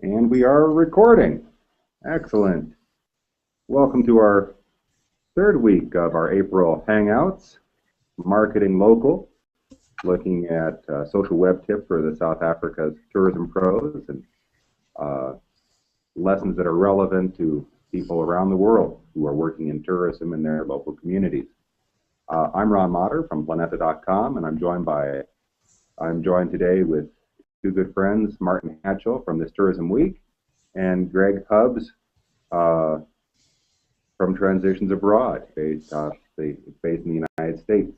And we are recording. Excellent. Welcome to our third week of our April Hangouts, Marketing Local, looking at social web tips for the South Africa's tourism pros and uh, lessons that are relevant to people around the world who are working in tourism in their local communities. I'm Ron Motter from Planeta.com, and I'm joined today with two good friends, Martin Hatchell from This Tourism Week and Greg Hubbs uh, from Transitions Abroad, based in the United States.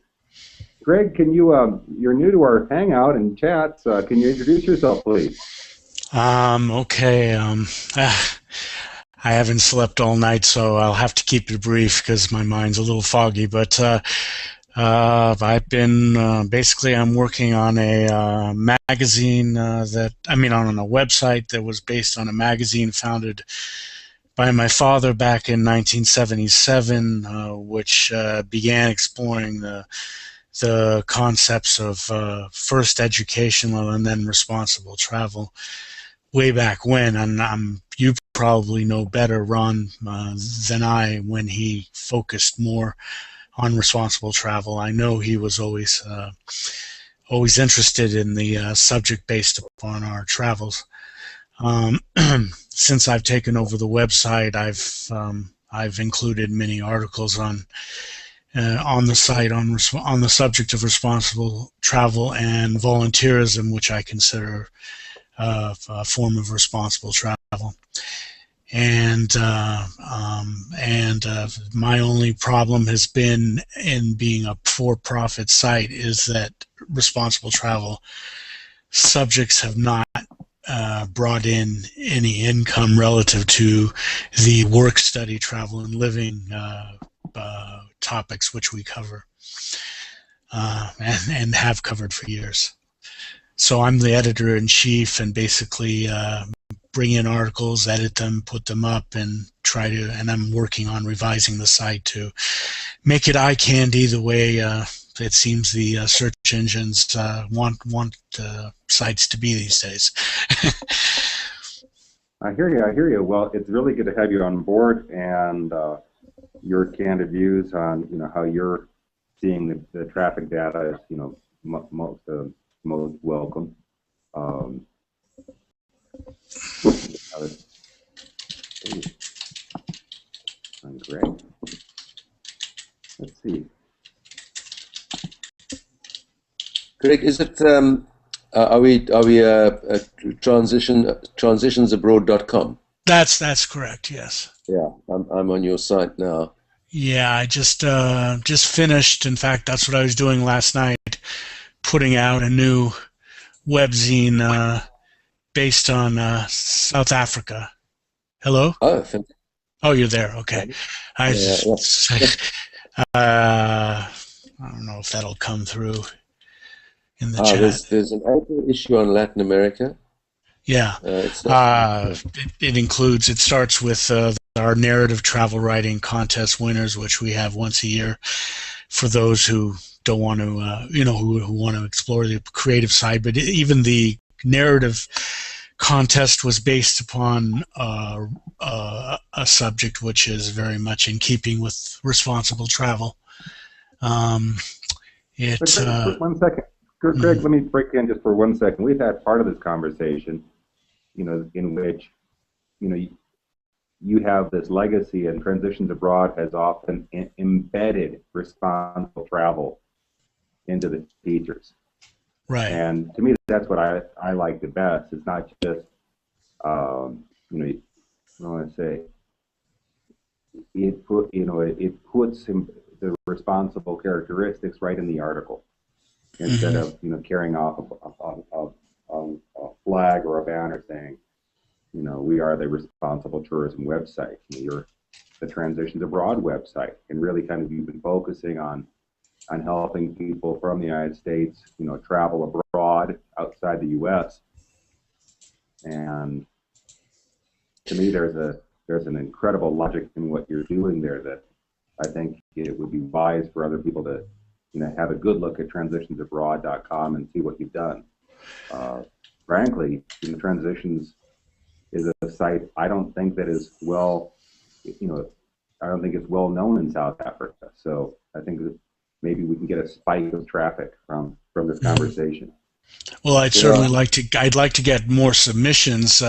Greg, you're new to our Hangout and chats. Can you introduce yourself, please? Okay. I haven't slept all night, so I'll have to keep it brief because my mind's a little foggy. But I've been basically I'm working on a magazine on a website that was based on a magazine founded by my father back in 1977, which began exploring the concepts of first educational and then responsible travel way back when, and you probably know better, Ron, than I, when he focused more on responsible travel. I know he was always interested in the subject based upon our travels. Since I've taken over the website, I've included many articles on the site on the subject of responsible travel and volunteerism, which I consider a form of responsible travel. And my only problem has been in being a for-profit site is that responsible travel subjects have not brought in any income relative to the work, study, travel, and living topics which we cover and have covered for years. So I'm the editor-in-chief and basically bring in articles, edit them, put them up, and and I'm working on revising the site to make it eye candy the way it seems the search engines want sites to be these days. I hear you. Well, it's really good to have you on board and your candid views on how you're seeing the traffic data is most welcome. Great. Let's see. Greg, is it are we transitionsabroad.com? That's correct. Yes. Yeah, I'm on your site now. Yeah, I just finished. In fact, that's what I was doing last night, putting out a new webzine based on South Africa. Hello? Oh, you're there. Okay. I don't know if that'll come through in the chat. There's an April issue on Latin America. Yeah. It starts with our narrative travel writing contest winners, which we have once a year for those who don't want to, who want to explore the creative side. But even the narrative contest was based upon a subject which is very much in keeping with responsible travel. One second. Greg, let me break in just for 1 second. We've had part of this conversation, in which, you have this legacy, and Transitions Abroad has often embedded responsible travel into the features. Right. And to me, that's what I like the best. It's not just, I want to say, it puts the responsible characteristics right in the article instead of carrying off a flag or a banner saying, we are the responsible tourism website. You're the Transitions Abroad website, and really kind of you've been focusing on helping people from the United States, travel abroad outside the U.S. And to me, there's an incredible logic in what you're doing there that I think it would be wise for other people to, have a good look at transitionsabroad.com and see what you've done. Frankly, Transitions is a site I don't think that is well, I don't think it's well known in South Africa. So I think that maybe we can get a spike of traffic from this conversation. Well, I'd like to get more submissions.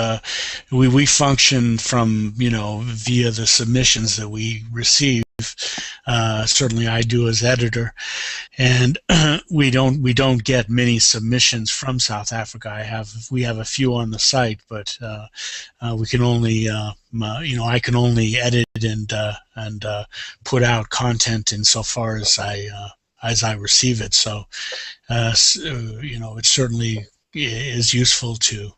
We function from, via the submissions that we receive. Certainly I do as editor, and we don't get many submissions from South Africa. We have a few on the site, but we can only I can only edit and put out content insofar as I receive it. So it certainly is useful to.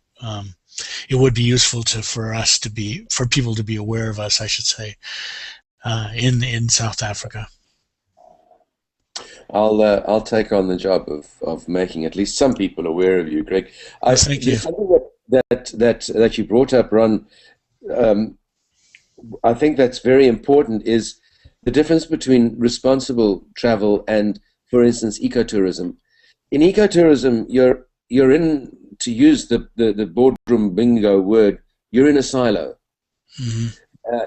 It would be useful for people to be aware of us, I should say, in South Africa. I'll take on the job of making at least some people aware of you, Greg. Thank you. Something that you brought up, Ron, I think that's very important, is the difference between responsible travel and, for instance, ecotourism. In ecotourism, you're in, to use the boardroom bingo word, you're in a silo. Mm-hmm.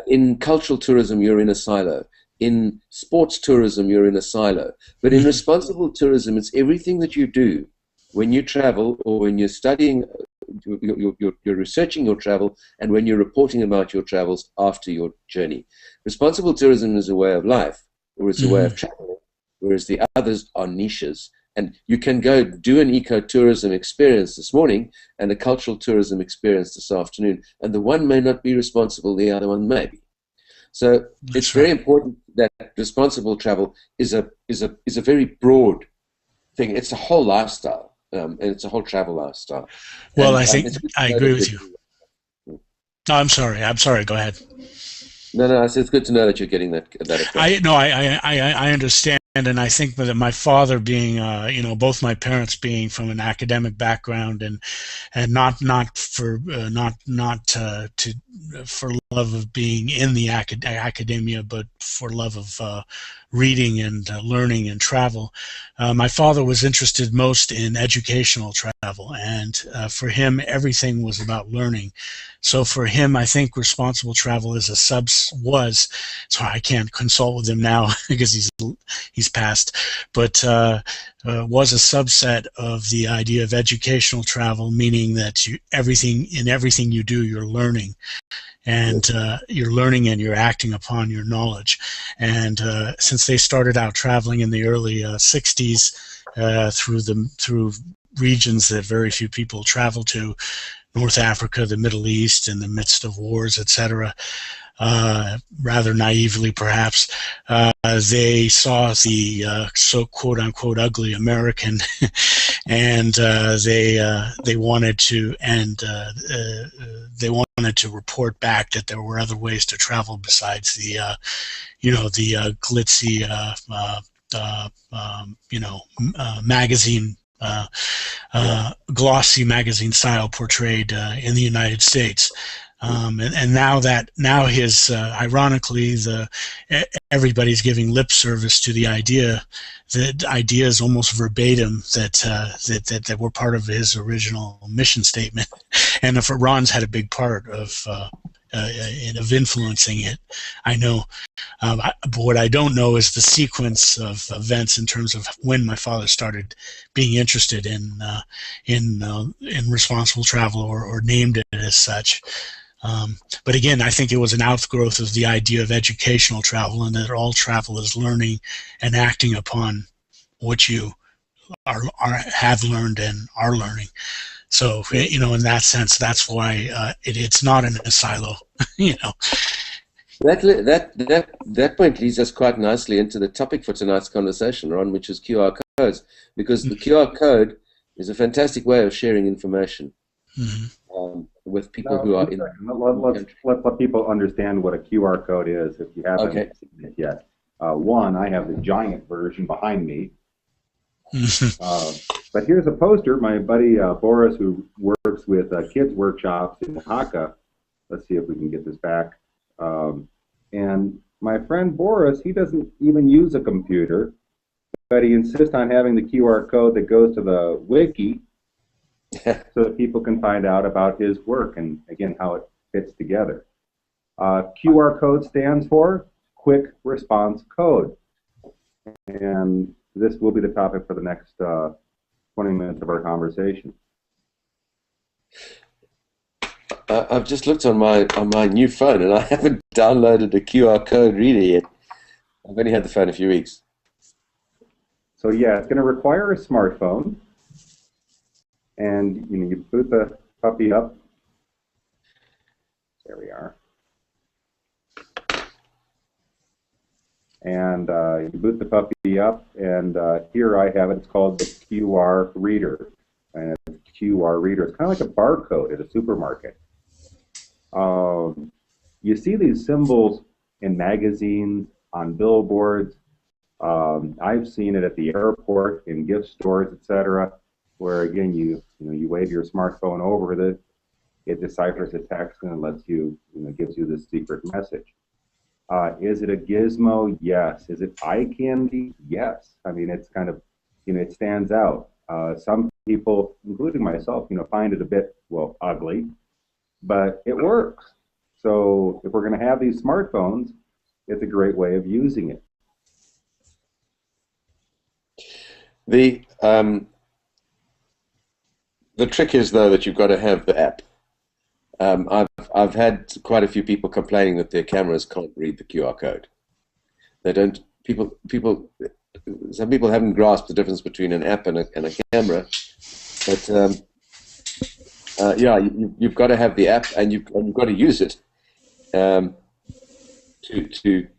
In cultural tourism, you're in a silo. In sports tourism, you're in a silo. But in responsible tourism, it's everything that you do when you travel or when you're studying, you're researching your travel, and when you're reporting about your travels after your journey. Responsible tourism is a way of life, or it's a way of traveling, whereas the others are niches. And you can go do an ecotourism experience this morning and a cultural tourism experience this afternoon, and the one may not be responsible, the other one may be. So it's very important that responsible travel is a very broad thing. It's a whole lifestyle, and it's a whole travel lifestyle. Well, and, I think I agree with you. No, I'm sorry. Go ahead. No. It's good to know that you're getting that across. I understand, and I think that my father being, both my parents being from an academic background, and not for love of being in the academia, but for love of reading and learning and travel. My father was interested most in educational travel, and for him, everything was about learning. So for him, I think responsible travel is so I can't consult with him now because he's passed, but was a subset of the idea of educational travel, meaning that everything you do, you're learning. And you're learning and you're acting upon your knowledge. And since they started out traveling in the early 60s through regions that very few people travel to, North Africa, the Middle East, in the midst of wars, etc., rather naively perhaps, they saw the so quote-unquote ugly American, and they wanted to report back that there were other ways to travel besides the glitzy magazine, glossy magazine style portrayed in the United States. And now his ironically, everybody's giving lip service to the idea. The idea is almost verbatim that were part of his original mission statement, and if Ron's had a big part of influencing it, I know. But what I don't know is the sequence of events in terms of when my father started being interested in responsible travel or named it as such. But again, I think it was an outgrowth of the idea of educational travel, and that all travel is learning and acting upon what you have learned and are learning. So, in that sense, that's why it's not in a silo. That point leads us quite nicely into the topic for tonight's conversation, Ron, which is QR codes, because the QR code is a fantastic way of sharing information. With people who are in. Let's let people understand what a QR code is if you haven't seen it yet. I have the giant version behind me. But here's a poster. My buddy Boris, who works with kids workshops in Dhaka. Let's see if we can get this back. And my friend Boris, he doesn't even use a computer, but he insists on having the QR code that goes to the wiki so that people can find out about his work and, again, how it fits together. QR code stands for Quick Response Code. And this will be the topic for the next 20 minutes of our conversation. I've just looked on my new phone, and I haven't downloaded a QR code reader yet. I've only had the phone a few weeks. So yeah, it's going to require a smartphone, and you boot the puppy up. There we are. And you boot the puppy up, and here I have it. It's called the QR reader, and it's QR reader. It's kind of like a barcode at a supermarket. You see these symbols in magazines, on billboards. I've seen it at the airport, in gift stores, etc., where again you wave your smartphone over it deciphers the text and lets you, gives you this secret message. Is it a gizmo? Yes. Is it eye candy? Yes. I mean, it's kind of, it stands out. Some people, including myself, find it a bit, well, ugly, but it works. So if we're going to have these smartphones, it's a great way of using it. The trick is, though, that you've got to have the app. I've had quite a few people complaining that their cameras can't read the QR code. They don't. Some people haven't grasped the difference between an app and a camera. But yeah, you've got to have the app, and you've got to use it you've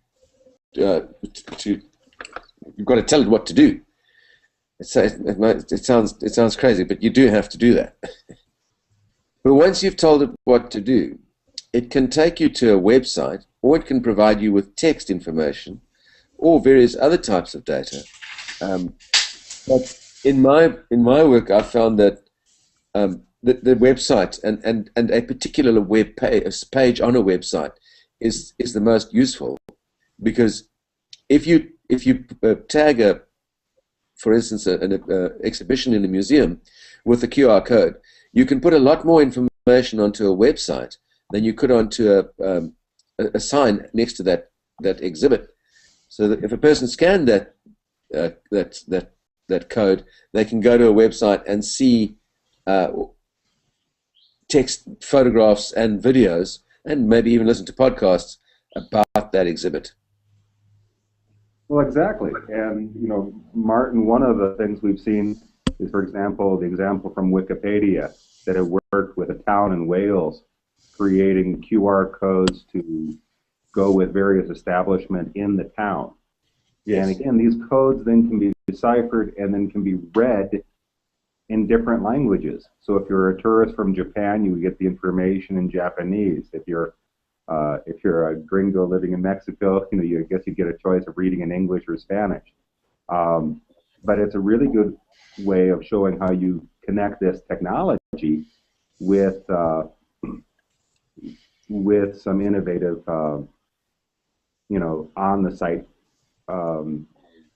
got to tell it what to do. It sounds crazy, but you do have to do that. But once you've told it what to do, it can take you to a website, or it can provide you with text information, or various other types of data. But in my work, I found that the website and a particular web page on a website is the most useful, because if you tag for instance, an exhibition in a museum with a QR code, you can put a lot more information onto a website than you could onto a sign next to that exhibit. So that if a person scanned that code, they can go to a website and see text, photographs, and videos, and maybe even listen to podcasts about that exhibit. Well, exactly. And, Martin, one of the things we've seen is, for example, the example from Wikipedia that it worked with a town in Wales creating QR codes to go with various establishments in the town. Yes. And again, these codes then can be deciphered and then can be read in different languages. So if you're a tourist from Japan, you get the information in Japanese. If you're a gringo living in Mexico, I guess you get a choice of reading in English or Spanish. But it's a really good way of showing how you connect this technology with some innovative, on-the-site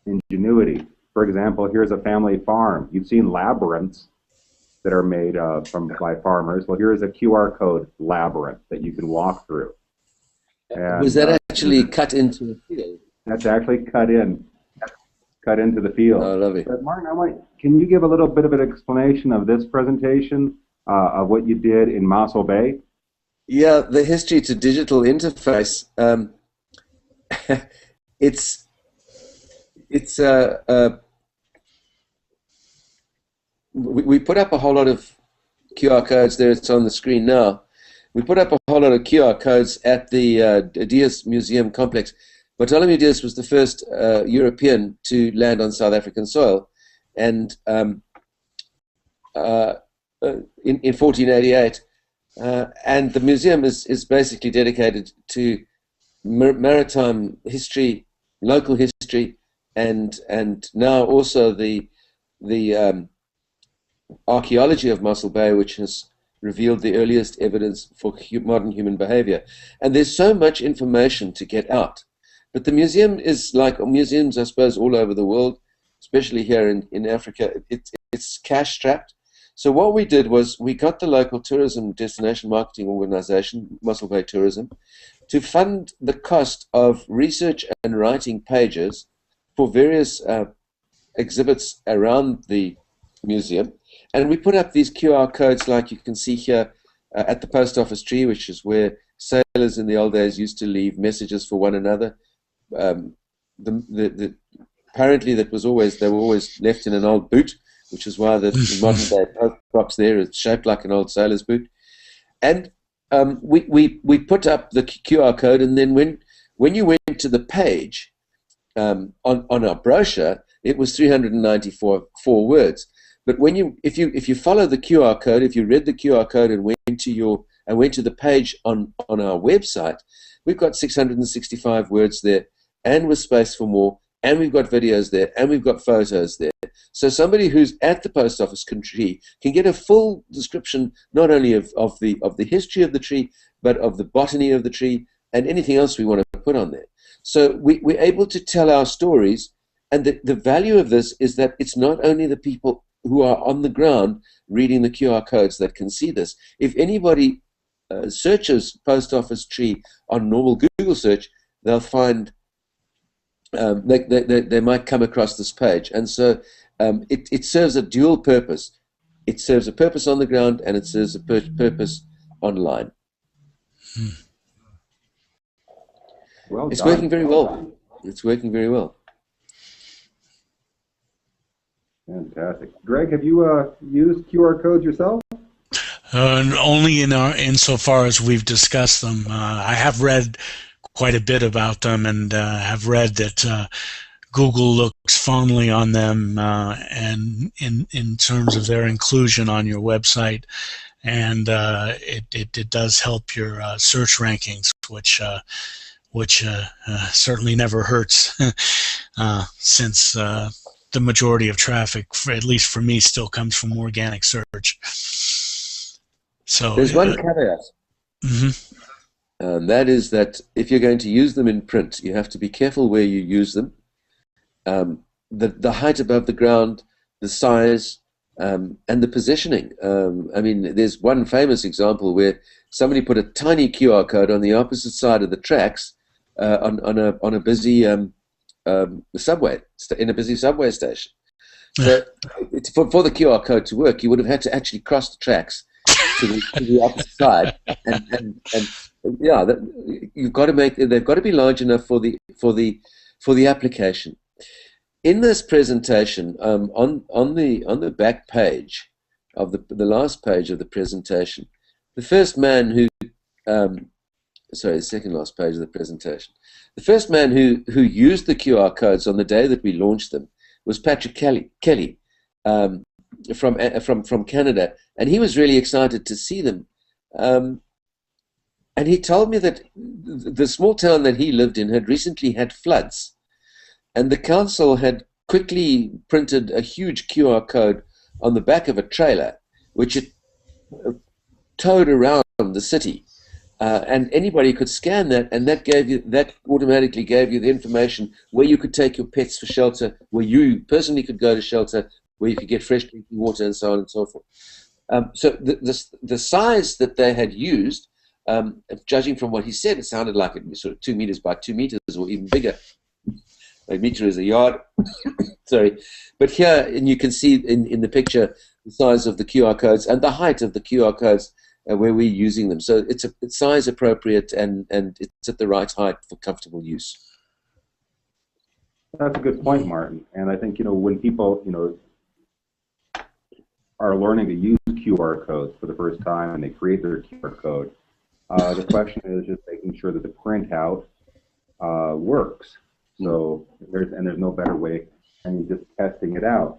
ingenuity. For example, here's a family farm. You've seen labyrinths that are made by farmers. Well, here's a QR code labyrinth that you can walk through. And, was that actually cut into the field? That's actually cut into the field. Oh, lovely. But Martin, can you give a little bit of an explanation of this presentation of what you did in Mossel Bay? Yeah, the history to digital interface. We put up a whole lot of QR codes there. It's on the screen now. We put up a whole lot of QR codes at the Dias Museum complex. Bartholomew Dias was the first European to land on South African soil, and in 1488. And the museum is basically dedicated to maritime history, local history, and now also the archaeology of Mossel Bay, which has revealed the earliest evidence for modern human behavior. And there's so much information to get out. But the museum is like museums, I suppose, all over the world, especially here in Africa. It's cash strapped. So what we did was we got the local tourism destination marketing organization, Mossel Bay Tourism, to fund the cost of research and writing pages for various exhibits around the museum. And we put up these QR codes like you can see here at the post office tree, which is where sailors in the old days used to leave messages for one another. Apparently they were always left in an old boot, which is why the modern day post box there is shaped like an old sailor's boot. And we put up the QR code, and then when you went to the page on our brochure, it was 394 words. But if you follow the QR code, if you read the QR code and went to the page on our website, we've got 665 words there, and with space for more, and we've got videos there, and we've got photos there. So somebody who's at the post office tree can get a full description not only of the history of the tree, but of the botany of the tree and anything else we want to put on there. So we're able to tell our stories, and the value of this is that it's not only the people who are on the ground reading the QR codes that can see this. If anybody searches post office tree on normal Google search, they'll find they might come across this page. And so it serves a dual purpose. It serves a purpose on the ground, and it serves a purpose online. Well It's done. working very well. It's working very well. Fantastic. Greg, have you used QR codes yourself? Only insofar as we've discussed them. I have read quite a bit about them, and have read that Google looks fondly on them, and in terms of their inclusion on your website, and it does help your search rankings, which certainly never hurts, since the majority of traffic, at least for me, still comes from organic search. So There's one caveat. Mm-hmm. That is that if you're going to use them in print, you have to be careful where you use them. The height above the ground, the size, and the positioning. I mean, there's one famous example where somebody put a tiny QR code on the opposite side of the tracks on a busy subway, in a busy subway station. So for the QR code to work, you would have had to actually cross the tracks to the opposite side, and yeah, you've got to they've got to be large enough for the application. In this presentation, on the back page of the last page of the presentation, the first man who the second last page of the presentation, the first man who used the QR codes on the day that we launched them was Patrick Kelly from Canada, and he was really excited to see them. And he told me that the small town that he lived in had recently had floods, and the council had quickly printed a huge QR code on the back of a trailer, which it towed around the city. And anybody could scan that, and that automatically gave you the information where you could take your pets for shelter, where you personally could go to shelter, where you could get fresh drinking water, and so on and so forth. So the size that they had used, judging from what he said, it sounded like it was sort of 2 meters by 2 meters, or even bigger. A meter is a yard. Sorry, but here, and you can see in the picture the size of the QR codes and the height of the QR codes where we're using them. So it's size appropriate, and it's at the right height for comfortable use. That's a good point, Martin. And I think, when people, are learning to use QR codes for the first time and they create their QR code, the question is just making sure that the printout works. So there's no better way than just testing it out.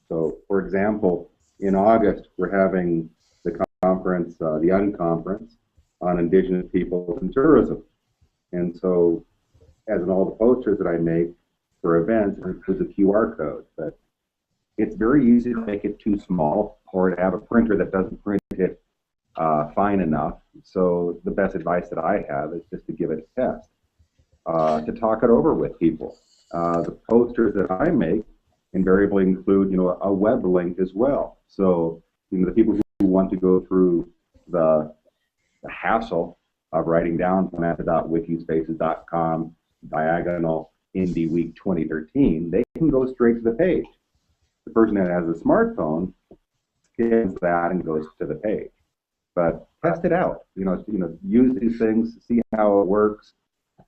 So, for example, in August, we're having the conference, the Unconference, on Indigenous Peoples and Tourism. And so, as in all the posters that I make for events, includes a QR code. But it's very easy to make it too small, or to have a printer that doesn't print it fine enough. So the best advice that I have is just to give it a test, to talk it over with people. The posters that I make invariably include, a web link as well. So the people who want to go through the hassle of writing down samantha.wikispaces.com diagonal Indie Week 2013, they can go straight to the page. The person that has a smartphone skims that and goes to the page. But test it out. Use these things, see how it works.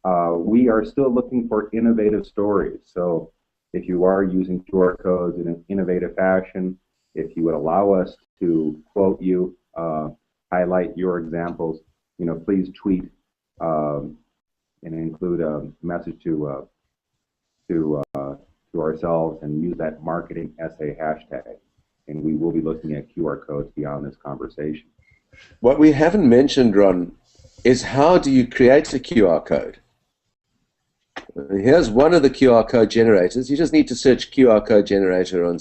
We are still looking for innovative stories. So if you are using QR codes in an innovative fashion, if you would allow us to quote you, highlight your examples, please tweet and include a message to ourselves and use that marketing essay hashtag. And we will be looking at QR codes beyond this conversation. What we haven't mentioned, Ron, is how do you create a QR code? Here's one of the QR code generators. You just need to search QR code generator on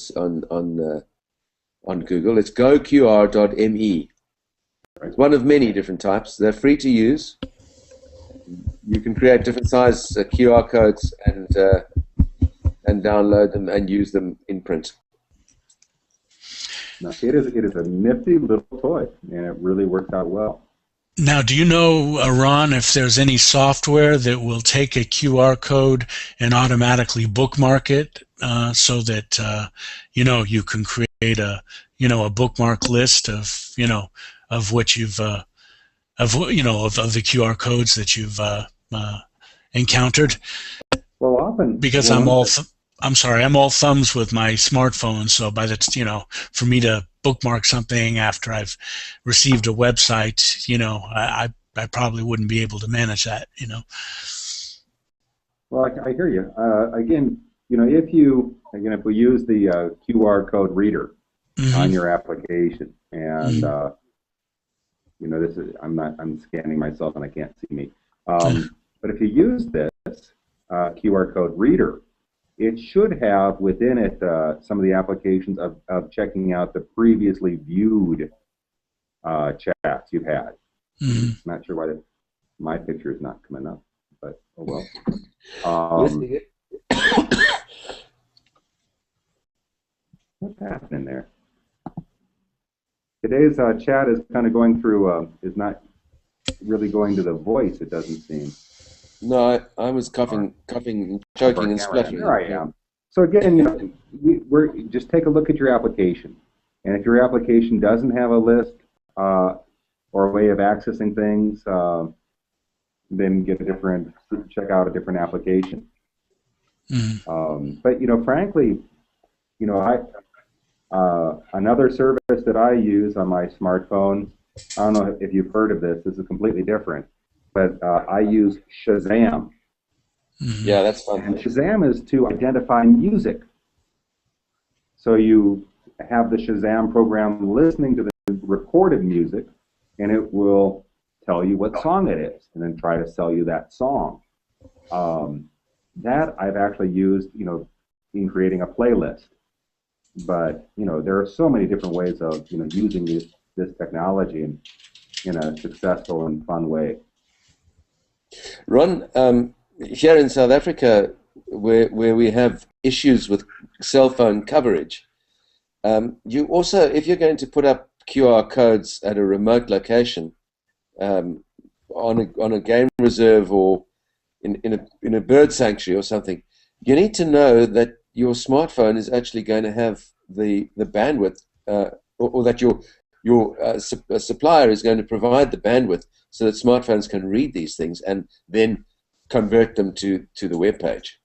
Google. It's goqr.me. It's one of many different types. They're free to use. You can create different size QR codes and download them and use them in print. Now, it is a nifty little toy, and it really works out well. Now, do you know, Ron, if there's any software that will take a QR code and automatically bookmark it so that you can create a bookmark list of what you've of the QR codes that you've encountered? Well, often because I'm all thumbs with my smartphone, so for me to bookmark something after I've received a website, I probably wouldn't be able to manage that, Well, I hear you. Again, if we use the QR code reader on your application, and I'm scanning myself and I can't see me. But if you use this QR code reader, it should have within it some of the applications of checking out the previously viewed chats you've had. I'm not sure why my picture is not coming up, but oh well. What's happening there? Today's chat is kind of going through, is not really going to the voice, it doesn't seem. No, I was coughing, choking, and spluttering. There I am. So again, we're just take a look at your application, and if your application doesn't have a list or a way of accessing things, then check out a different application. But frankly, another service that I use on my smartphone, I don't know if you've heard of this. This is completely different. But I use Shazam. Yeah, that's fun. And Shazam is to identify music. So you have the Shazam program listening to the recorded music, and it will tell you what song it is, and then try to sell you that song. That I've actually used, in creating a playlist. But there are so many different ways of using this technology in a successful and fun way. Ron, here in South Africa, where we have issues with cell phone coverage, you also, if you're going to put up QR codes at a remote location, on a game reserve or in a bird sanctuary or something, you need to know that your smartphone is actually going to have the bandwidth, or that your supplier is going to provide the bandwidth so that smartphones can read these things and then convert them to the web page.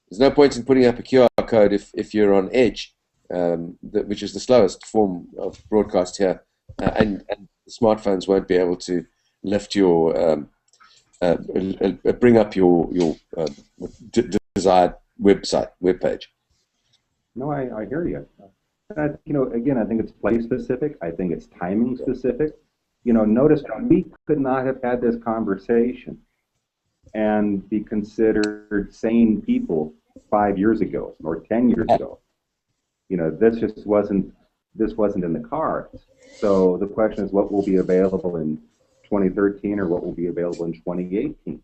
There's no point in putting up a QR code if you're on Edge, which is the slowest form of broadcast here, and the smartphones won't be able to lift your bring up your desired web page. No, I hear you. Again, I think it's place specific. I think it's timing specific. Notice we could not have had this conversation and be considered sane people 5 years ago or 10 years ago. This just wasn't in the cards. So the question is, what will be available in 2013 or what will be available in 2018?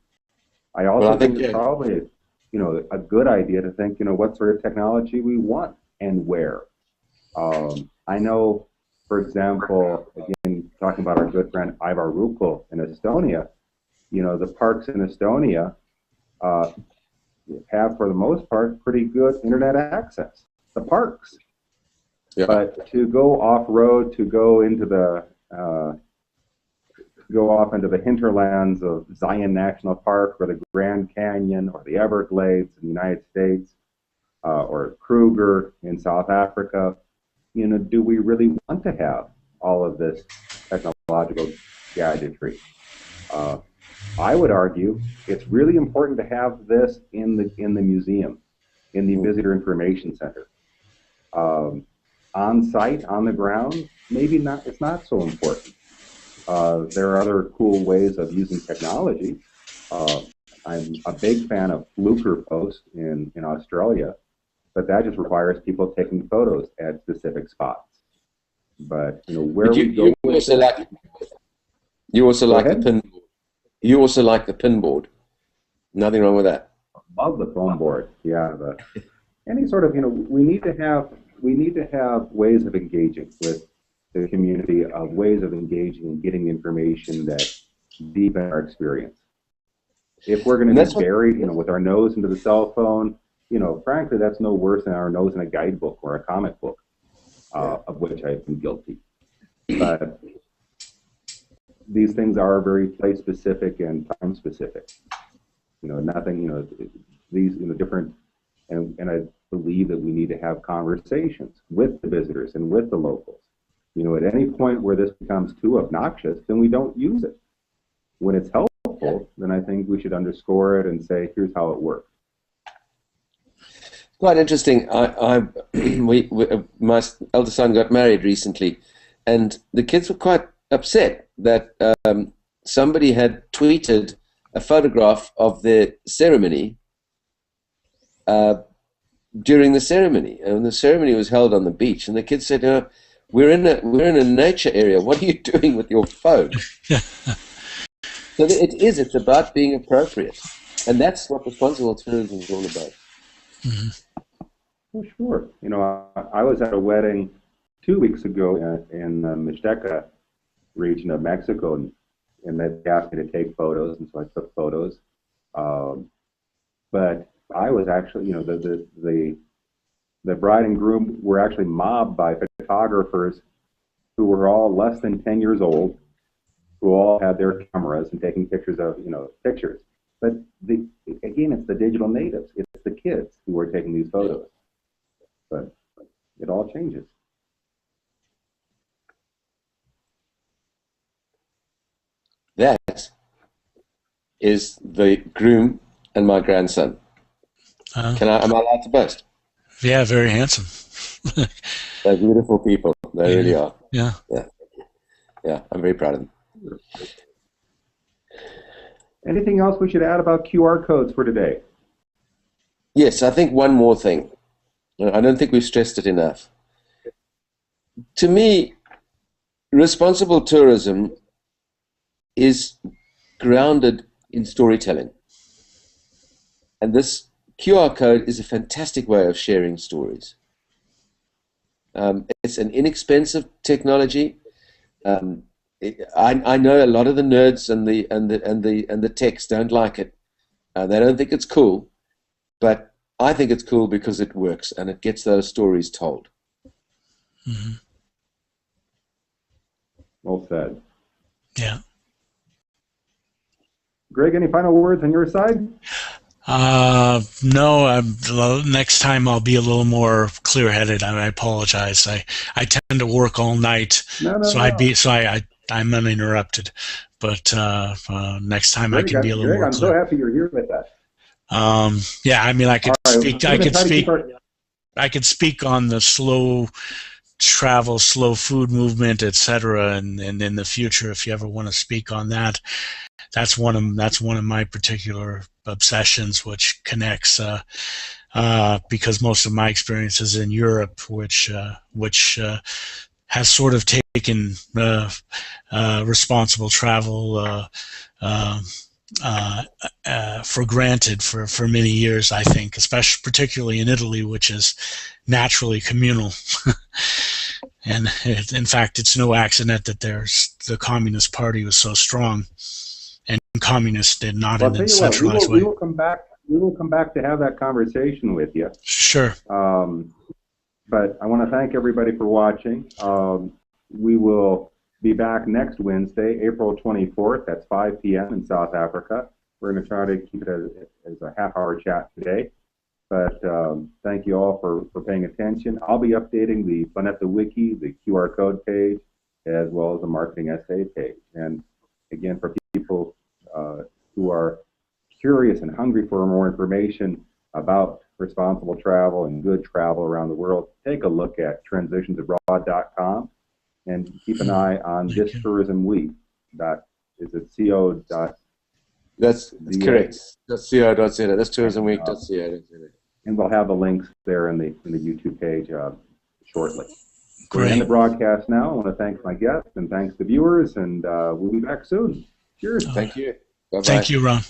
I also think it's probably a good idea to think what sort of technology we want and where. I know for example, again, talking about our good friend Ivar Rukl in Estonia, the parks in Estonia have, for the most part, pretty good internet access. The parks. Yeah. But to go off-road, to go into go off into the hinterlands of Zion National Park or the Grand Canyon or the Everglades in the United States or Kruger in South Africa, do we really want to have all of this technological gadgetry? I would argue it's really important to have this in the museum, in the visitor information center. On site, on the ground, maybe not. It's not so important. There are other cool ways of using technology. I'm a big fan of Fluker Post in Australia, but that just requires people taking photos at specific spots. But where But we go. You also like the ahead. pin. You also like the pin board. Nothing wrong with that. Love the foam board. Yeah, any sort of we need to have ways of engaging with the community, of ways of engaging and getting information that deepen our experience. If we're going to be buried, with our nose into the cell phone, frankly, that's no worse than our nose in a guidebook or a comic book, of which I've been guilty. But these things are very place specific and time specific. Nothing. These different, and I believe that we need to have conversations with the visitors and with the locals. At any point where this becomes too obnoxious, then we don't use it. When it's helpful, then I think we should underscore it and say, here's how it works. Quite interesting. My eldest son got married recently, and the kids were quite upset that somebody had tweeted a photograph of their ceremony during the ceremony, and the ceremony was held on the beach. And the kids said, "We're in a nature area. What are you doing with your phone?" So it's about being appropriate, and that's what responsible tourism is all about. Mm-hmm. Well, sure. I was at a wedding 2 weeks ago in the Mixteca region of Mexico, and they asked me to take photos, and so I took photos. But I was actually, the bride and groom were actually mobbed by photographers who were all less than 10 years old, who all had their cameras and taking pictures of, pictures. But again, it's the digital natives. It's the kids who are taking these photos. But it all changes. That is the groom and my grandson. Am I allowed to boast? Yeah, very handsome. They're beautiful people. They really are. Yeah. Yeah, I'm very proud of them. Anything else we should add about QR codes for today? Yes, I think one more thing. I don't think we've stressed it enough. To me, responsible tourism is grounded in storytelling. And this QR code is a fantastic way of sharing stories. It's an inexpensive technology. I know a lot of the nerds and the techs don't like it. They don't think it's cool, but I think it's cool because it works and it gets those stories told. Mm-hmm. Well said. Yeah. Greg, any final words on your side? No. Next time I'll be a little more clear-headed. I apologize. I tend to work all night, I'm uninterrupted. But next time I can be a little more I'm clear. so happy you're here with us. Yeah, I mean, I could speak. I could speak on the slow travel, slow food movement, etc. And in the future, if you ever want to speak on that, that's one of my particular obsessions, which connects because most of my experience is in Europe, which has sort of taken responsible travel for granted for many years, I think, particularly in Italy, which is naturally communal. And in fact, it's no accident that the Communist Party was so strong, and communists did not Well, in I'll a tell you what, centralized we way. will come back. We will come back to have that conversation with you. Sure. But I want to thank everybody for watching. We will be back next Wednesday, April 24th. That's 5 p.m. in South Africa. We're going to try to keep it as a half-hour chat today. But thank you all for paying attention. I'll be updating the Planeta Wiki, the QR code page, as well as the marketing essay page. And again, for people who are curious and hungry for more information about responsible travel and good travel around the world, take a look at transitionsabroad.com and keep an eye on this tourism week. Is it co. That's correct. That's co.za. That's tourismweek.ca. And we'll have the links there in the YouTube page shortly. We're Great. in the broadcast now. I want to thank my guests and thanks to viewers, and we'll be back soon. Cheers. Thank you. Bye-bye. Thank you, Ron.